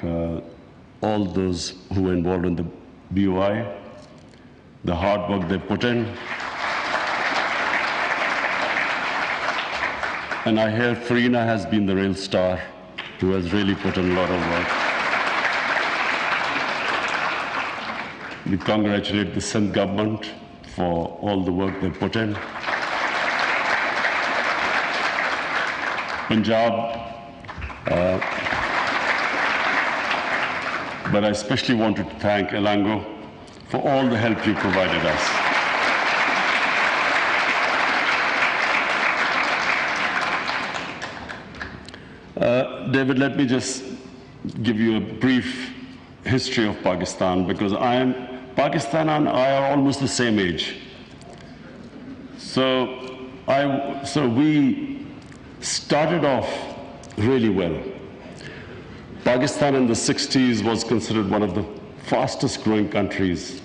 all those who were involved in the BOI, the hard work they put in. And I hear Farina has been the real star, who has really put in a lot of work. We congratulate the Sindh government for all the work they put in. Punjab, but I especially want to thank Elango for all the help you provided us. David, let me just give you a brief history of Pakistan, because Pakistan and I are almost the same age. So we started off really well. Pakistan in the 60s was considered one of the fastest growing countries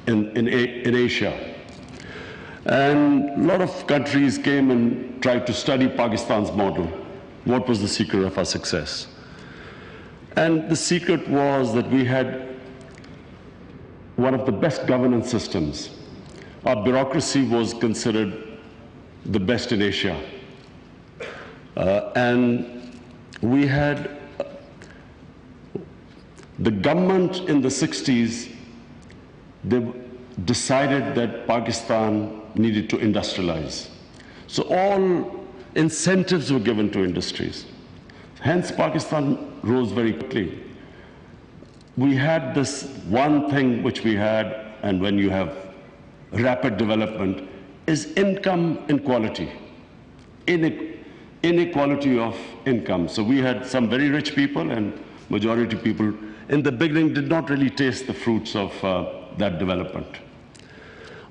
in Asia. And a lot of countries came and tried to study Pakistan's model. What was the secret of our success? And the secret was that we had one of the best governance systems. Our bureaucracy was considered the best in Asia. And we had the government in the 60s, they decided that Pakistan needed to industrialize. So all incentives were given to industries. Hence, Pakistan rose very quickly. We had this one thing which we had, and when you have rapid development, is income inequality, inequality of income. So we had some very rich people, and majority people in the beginning did not really taste the fruits of that development.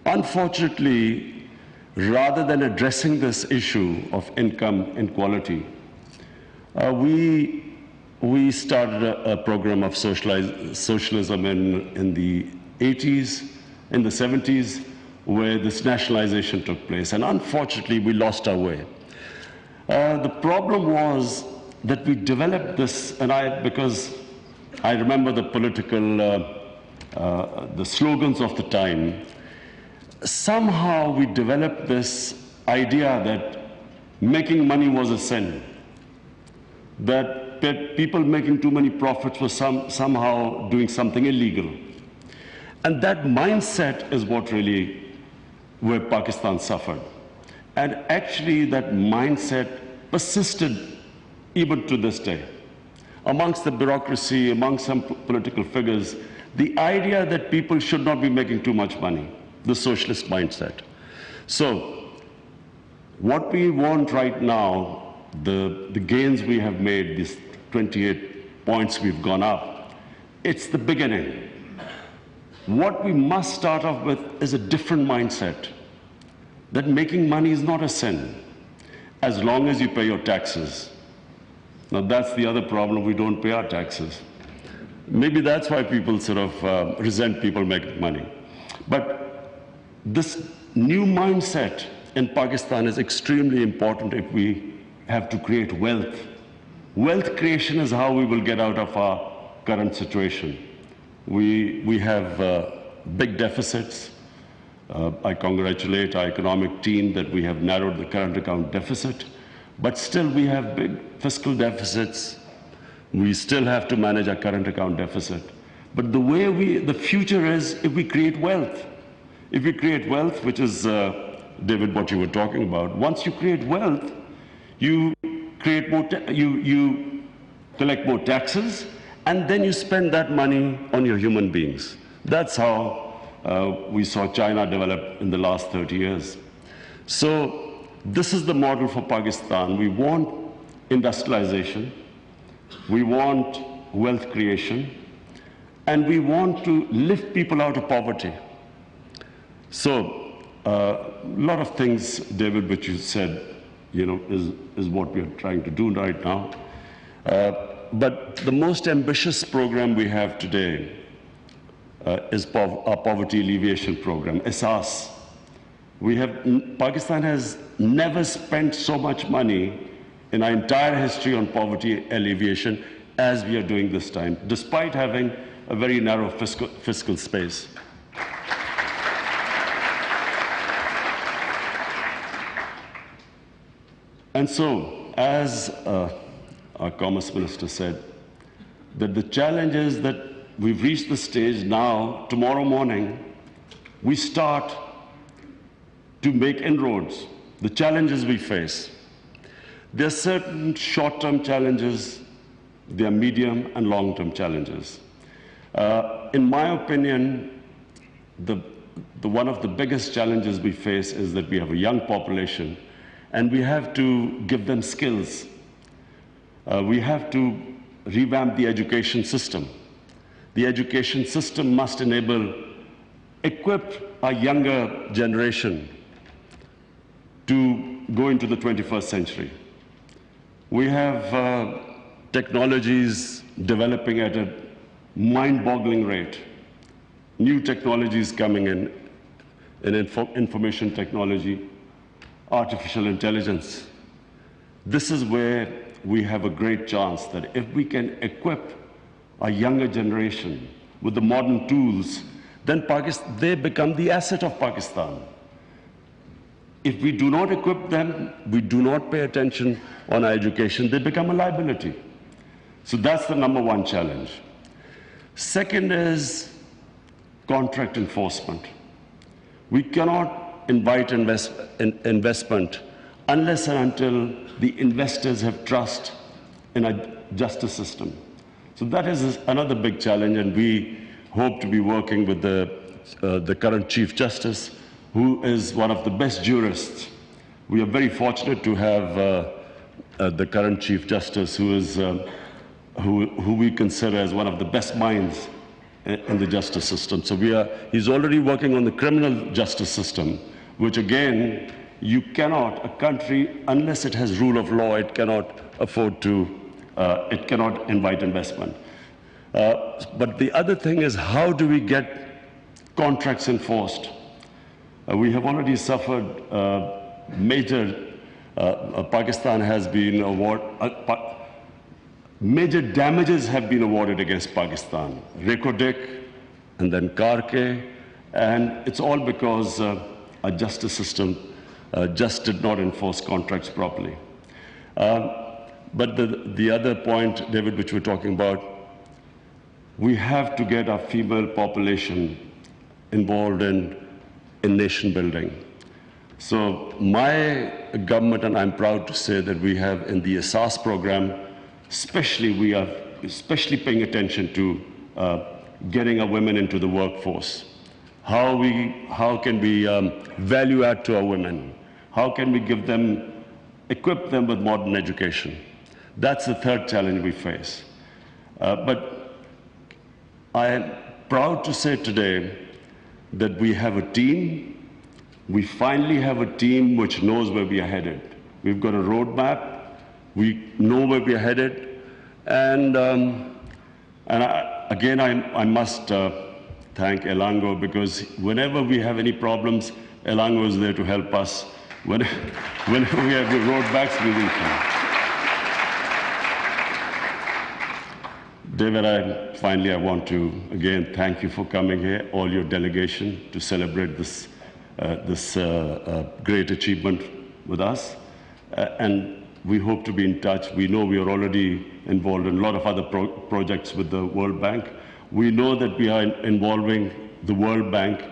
Unfortunately, rather than addressing this issue of income inequality, we started a program of socialism in the 80s, in the 70s, where this nationalization took place. And unfortunately, we lost our way. The problem was that we developed this, and because I remember the political, the slogans of the time, somehow we developed this idea that making money was a sin, that people making too many profits was somehow doing something illegal. And that mindset is what really, where Pakistan suffered. And actually that mindset persisted even to this day. Amongst the bureaucracy, among some political figures, the idea that people should not be making too much money, the socialist mindset. So what we want right now, the gains we have made, these 28 points we've gone up, it's the beginning. What we must start off with is a different mindset, that making money is not a sin, as long as you pay your taxes. Now that's the other problem, we don't pay our taxes. Maybe that's why people sort of resent people making money. But this new mindset in Pakistan is extremely important if we have to create wealth. Wealth creation is how we will get out of our current situation. We have big deficits. I congratulate our economic team that we have narrowed the current account deficit, but still we have big fiscal deficits. We still have to manage our current account deficit. But the future is if we create wealth. If we create wealth, which is, David, what you were talking about, once you create wealth, you create more, you collect more taxes, and then you spend that money on your human beings. That's how we saw China develop in the last 30 years. So this is the model for Pakistan. We want industrialization, we want wealth creation, and we want to lift people out of poverty. So a lot of things, David, which you said, is what we are trying to do right now. But the most ambitious program we have today is our poverty alleviation program, ASAS. Pakistan has never spent so much money in our entire history on poverty alleviation as we are doing this time, despite having a very narrow fiscal space. And so, as our Commerce Minister said, that the challenge is that we've reached the stage now, tomorrow morning, we start to make inroads, the challenges we face. There are certain short-term challenges, there are medium and long-term challenges. In my opinion, one of the biggest challenges we face is that we have a young population and we have to give them skills. We have to revamp the education system. The education system must equip our younger generation to go into the 21st century. We have technologies developing at a mind-boggling rate. New technologies coming in information technology, artificial intelligence. This is where we have a great chance that if we can equip our younger generation with the modern tools, then they become the asset of Pakistan. If we do not equip them, we do not pay attention on our education, they become a liability. So that's the number one challenge. Second is contract enforcement. We cannot invite investment unless and until the investors have trust in a justice system. So that is another big challenge, and we hope to be working with the current Chief Justice, who is one of the best jurists. We are very fortunate to have the current Chief Justice, who we consider as one of the best minds in the justice system. So he's already working on the criminal justice system, which again, a country, unless it has rule of law, it cannot afford to, it cannot invite investment. But the other thing is, how do we get contracts enforced? We have already suffered Pakistan has been major damages have been awarded against Pakistan. Rekodik and then Karke, and it's all because our justice system just did not enforce contracts properly. But the other point, David, which we're talking about, we have to get our female population involved in nation building. So my government, and I'm proud to say that we have in the Asas program, we are especially paying attention to getting our women into the workforce. How can we value add to our women? How can we equip them with modern education? That's the third challenge we face. But I am proud to say today that we have a team. We finally have a team which knows where we are headed. We've got a roadmap. We know where we are headed. And again, I must thank Elango, because whenever we have any problems, Elango is there to help us. Whenever we have the roadbacks, we will come. David, finally, I want to again thank you for coming here, all your delegation, to celebrate this great achievement with us. And we hope to be in touch. We know we are already involved in a lot of other projects with the World Bank. We know that we are involving the World Bank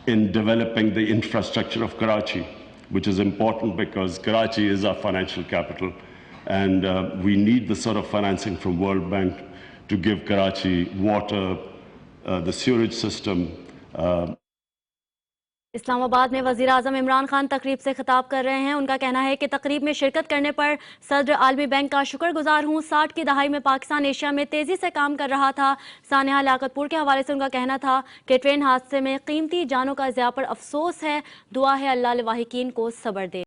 in developing the infrastructure of Karachi, which is important because Karachi is our financial capital, and we need the sort of financing from World Bank to give Karachi water, the sewage system. Islamabad में वज़ीर आज़म इमरान खान तकरीब से खिताब कर रहे हैं। उनका कहना है कि तकरीब में शिरकत करने पर सदर आलमी बैंक का शुक्रगुजार हूँ। 60 की दहाई में पाकिस्तान एशिया में तेज़ी से काम कर रहा था। सानिया लियाकतपुर के हवाले से उनका कहना था कि ट्रेन हादसे में कीमती जानों का ज़िया पर अफसोस है। दुआ है अल्लाह लाहिकीन को सब्र दे।